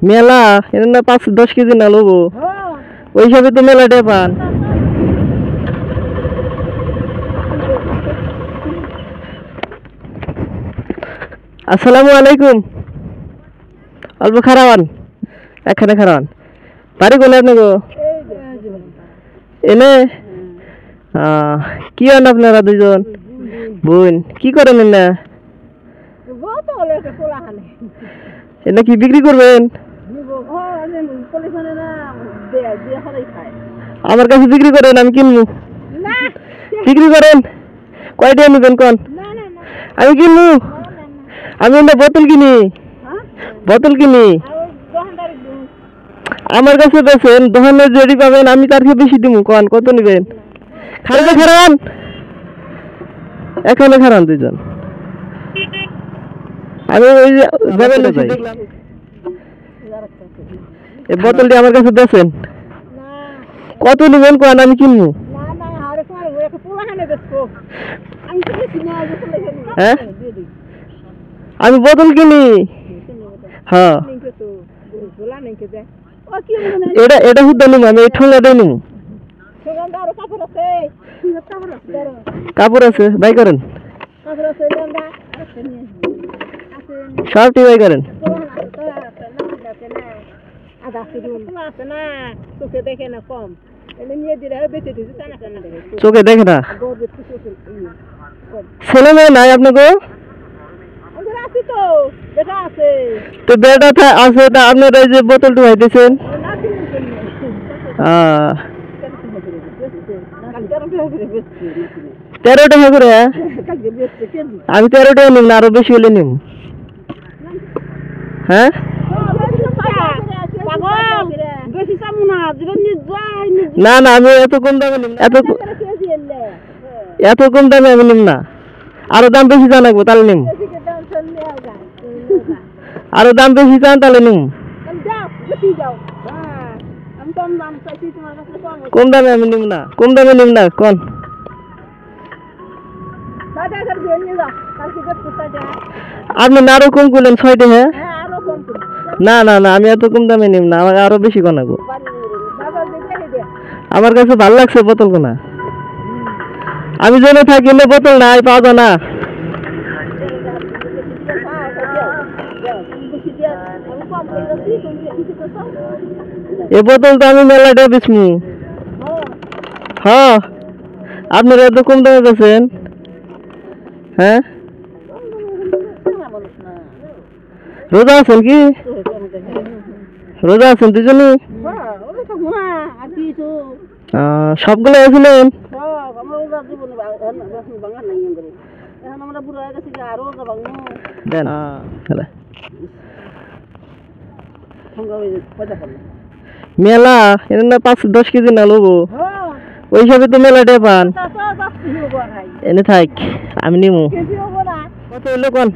মেলা এর না 5-10 কেজি না লবো ওই হিসাবে তো মেলাটা পান। আসসালামু আলাইকুম। অল্প খারাপ এখানে খারাপ বাড়ি কোনে আপনি গো এনে কি হন আপনারা দুজন বোন কি করেন না এটা কি বিক্রি করবেন? আমার কাছে বিক্রি করেন আমি কিনবো। বিক্রি করেন কয়টা নেবেন কোন আমি কিনবো। আমি না বোতল কিনি আমার কাছে বেছেন দোকানে যেটি পাবেন আমি তার থেকে বেশি দিব। কোন কত নেবেন? খারান এখানে খারান দুজন আমি ওই দেখলাম এই বোতলটি আমার কাছে বেছেন কত নেবেন কোন আমি কিনবো। হ্যাঁ আমি বোতল কিনি। হ্যাঁ এটা এটা হুদ্দা নিব আমি এই ঠোঙ্গাটাই নিব। কাপড় আছে বাই করেন সবটি বাই করেন। চোখে দেখে না ছেলে মেয়ে নাই আপনাকে তো বেটা আছে তা আপনারা এই যে বোতলটা হইতেছেন 13 টাকা করে। আমি 13 টাকা নিব না আরো বেশি হলে নিব। হ্যাঁ না না আমি এত কম দামে নিব এত কম দামে আমি নিব না আরো দাম বেশি জানাবো তাহলে নিব। আরো দাম বেশি চান তাহলে নিব। কম দামে আমি নিব না কম দামে নিব না কোন আপনি না আরো কম করলেন 6 টাকা। না না না আমি এত কম দামে নিব না আমাকে আরো বেশি কোনাবো। আমার কাছে ভালো লাগছে বোতল কোনা আমি জেনে থাকি না বোতল নাই পাওয়া যায় না। এই বোতলটা আমি মেলাটা বেচমু। হ্যাঁ আপনারা এত কম দামে বেচেন। হ্যাঁ রোজা আছেন কি? রোজা আছেন দুজনই? সবগুলো আছিলেন? দেন মেলা এর না 5-10 কেজি না লবো ওই হিসাবে তো মেলাটা পান। এনে থাক আমি নিমু কত হইলো কোন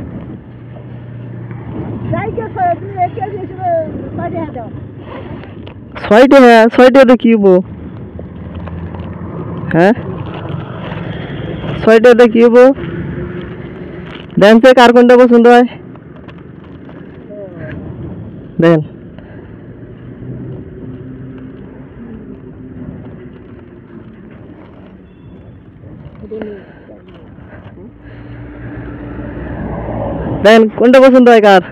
6 টাকা 6 টাকা কি হবো? হ্যাঁ 6 টাকা কি হবো? দেন সে কার কোনটা পছন্দ হয় দেন। দেন কোনটা পছন্দ হয় কার?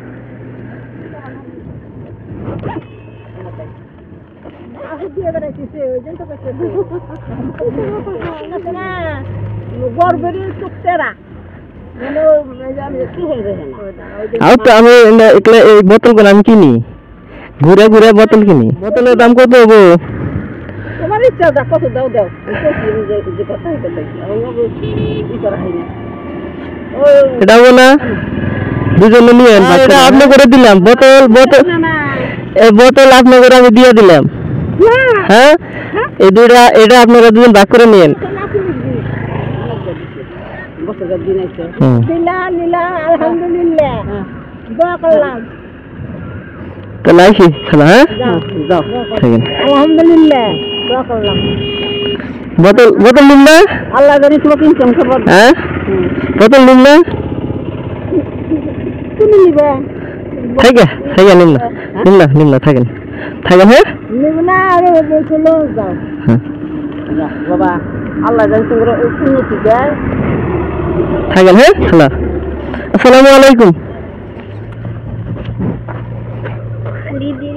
আমি বোতল করে আমি কিনি ঘুরে ঘুরে বোতল কিনি। বোতলের দাম কত হবো? তোমার ইচ্ছা কত দাও দাও এটা হবো না দুজনে নিয়েন আপনি করে দিলাম বোতল বোতল এই বোতল আপনি করে আমি দিয়ে দিলাম। হ্যাঁ এই দুইটা এটা আপনারা দুজন ভাগ করে নিয়েন। তাহলে আসি হ্যাঁ আলহামদুলিল্লাহ বোতল বোতল নিন না আল্লাহ জানি তোমাকে ইনকাম করব। হ্যাঁ বোতল নিন না তুমি নিবে থাকে থাকে নিন না থাকেন থাকেন হ্যাঁ হ্যাঁ বাবা আল্লাহ জানি তোমার উন্নতি দেয়। থাকেন হ্যাঁ হ্যালো আসসালামু আলাইকুম দিদি